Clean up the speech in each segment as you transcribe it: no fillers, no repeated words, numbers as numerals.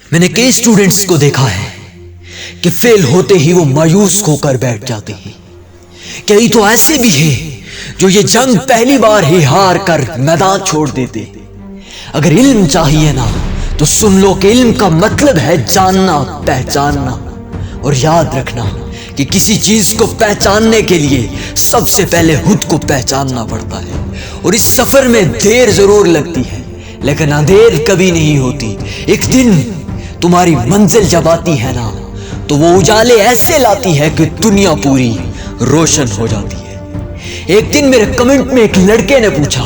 میں نے کئی اسٹوڈنٹس کو دیکھا ہے کہ فیل ہوتے ہی وہ مایوس ہو کر بیٹھ جاتے ہیں. کئی تو ایسے بھی ہیں جو یہ جنگ پہلی بار ہی ہار کر میدان چھوڑ دیتے. اگر علم چاہیے نا تو سن لو کہ علم کا مطلب ہے جاننا، پہچاننا. اور یاد رکھنا کہ کسی چیز کو پہچاننے کے لیے سب سے پہلے خود کو پہچاننا پڑتا ہے. اور اس سفر میں دیر ضرور لگتی ہے لیکن اندھیر کبھی نہیں ہوتی. ایک دن تمہاری منزل جب آتی ہے نا تو وہ اجالے ایسے لاتی ہے کہ دنیا پوری روشن ہو جاتی ہے. ایک دن میرے کمنٹ میں ایک لڑکے نے پوچھا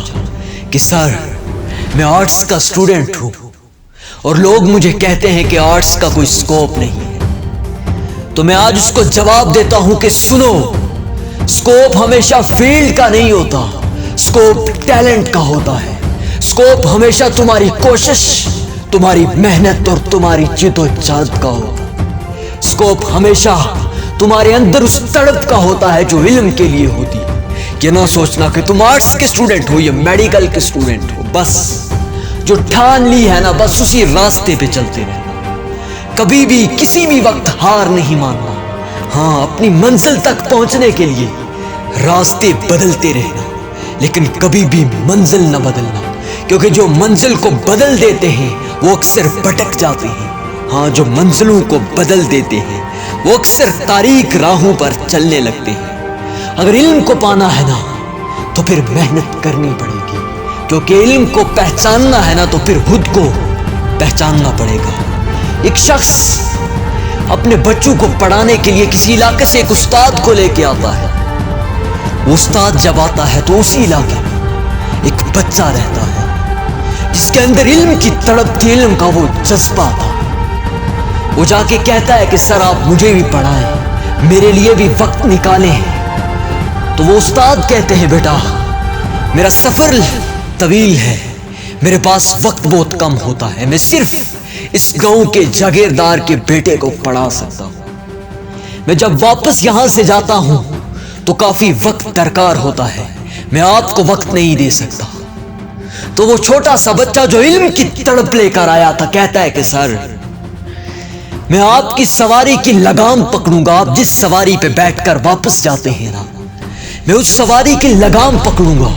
کہ سر میں آرٹس کا اسٹوڈنٹ ہوں اور لوگ مجھے کہتے ہیں کہ آرٹس کا کوئی سکوپ نہیں ہے. تو میں آج اس کو جواب دیتا ہوں کہ سنو، سکوپ ہمیشہ فیلڈ کا نہیں ہوتا، سکوپ ٹیلنٹ کا ہوتا ہے. سکوپ ہمیشہ تمہاری کوشش، تمہاری محنت اور تمہاری جد و جہد کا ہوتا ہے. سکوپ ہمیشہ تمہارے اندر اس تڑپ کا ہوتا ہے جو علم کے لیے ہوتی ہے. یہ نہ سوچنا کہ تم آرٹس کے اسٹوڈنٹ ہو یا میڈیکل کے اسٹوڈنٹ ہو، بس جو ٹھان لی ہے نا بس اسی راستے پہ چلتے رہنا. کبھی بھی کسی بھی وقت ہار نہیں ماننا. ہاں، اپنی منزل تک پہنچنے کے لیے راستے بدلتے رہنا لیکن کبھی بھی منزل نہ بدلنا، کیونکہ جو منزل کو بدل دیتے ہیں وہ اکثر بھٹک جاتے ہیں. ہاں، جو منزلوں کو بدل دیتے ہیں وہ اکثر تاریک راہوں پر چلنے لگتے ہیں. اگر علم کو پانا ہے نا تو پھر محنت کرنی پڑے گی، کیونکہ علم کو پہچاننا ہے نا تو پھر خود کو پہچاننا پڑے گا. ایک شخص اپنے بچوں کو پڑھانے کے لیے کسی علاقے سے ایک استاد کو لے کے آتا ہے. وہ استاد جب آتا ہے تو اسی علاقے میں ایک بچہ رہتا ہے جس کے اندر علم کی تڑپ تھی، علم کا وہ جذبہ تھا. وہ جا کے کہتا ہے کہ سر آپ مجھے بھی پڑھائیں، میرے لیے بھی وقت نکالیں. تو وہ استاد کہتے ہیں بیٹا میرا سفر طویل ہے، میرے پاس وقت بہت کم ہوتا ہے، میں صرف اس گاؤں کے جاگیردار کے بیٹے کو پڑھا سکتا ہوں. میں جب واپس یہاں سے جاتا ہوں تو کافی وقت درکار ہوتا ہے، میں آپ کو وقت نہیں دے سکتا. تو وہ چھوٹا سا بچہ جو علم کی تڑپ لے کر آیا تھا کہتا ہے کہ سر میں آپ کی سواری کی لگام پکڑوں گا. آپ جس سواری پہ بیٹھ کر واپس جاتے ہیں نا میں اس سواری کی لگام پکڑوں گا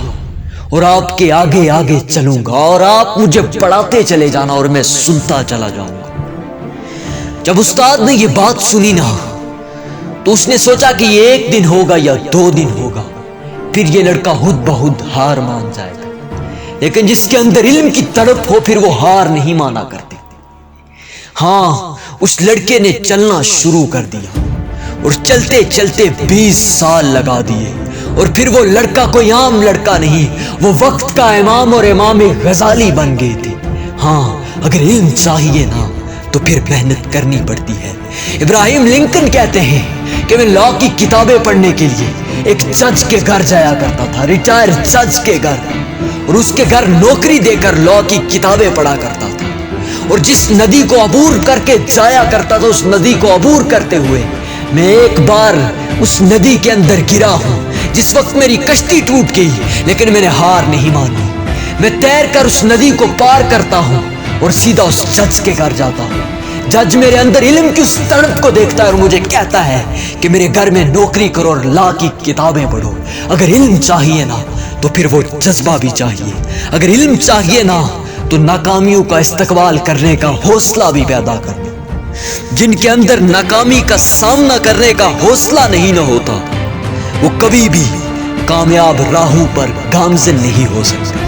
اور آپ کے آگے آگے چلوں گا اور آپ مجھے پڑھاتے چلے جانا اور میں سنتا چلا جاؤں گا. جب استاد نے یہ بات سنی نا تو اس نے سوچا کہ یہ ایک دن ہوگا یا 2 دن ہوگا، پھر یہ لڑکا خود بخود ہار مان جائے گا. لیکن جس کے اندر علم کی تڑپ ہو پھر وہ ہار نہیں مانا کرتے. ہاں، اس لڑکے نے چلنا شروع کر دیا اور چلتے چلتے 20 سال لگا دیے. اور پھر وہ لڑکا کوئی عام لڑکا نہیں، وہ وقت کا امام اور امام غزالی بن گئے تھے. ہاں، اگر علم چاہیے نا تو پھر محنت کرنی پڑتی ہے. ابراہیم لنکن کہتے ہیں کہ میں لا کی کتابیں پڑھنے کے لیے ایک جج کے گھر جایا کرتا تھا، ریٹائر جج کے گھر، اور اس کے گھر نوکری دے کر لا کی کتابیں پڑھا کرتا تھا. اور جس ندی کو عبور کر کے جایا کرتا تھا اس ندی کو عبور کرتے ہوئے میں ایک بار اس ندی کے اندر گرا ہوں. جس وقت میری کشتی ٹوٹ گئی لیکن میں نے ہار نہیں مانی. میں تیر کر اس ندی کو پار کرتا ہوں اور سیدھا اس جج کے گھر جاتا ہوں. جج میرے اندر علم کی اس تڑپ کو دیکھتا ہے اور مجھے کہتا ہے کہ میرے گھر میں نوکری کرو اور لا کی کتابیں پڑھو. اگر علم چاہیے نا تو پھر وہ جذبہ بھی چاہیے. اگر علم چاہیے نا تو ناکامیوں کا استقبال کرنے کا حوصلہ بھی پیدا کرنا. جن کے اندر ناکامی کا سامنا کرنے کا حوصلہ نہیں نہ ہوتا وہ کبھی بھی کامیاب راہوں پر گامزن نہیں ہو سکتے.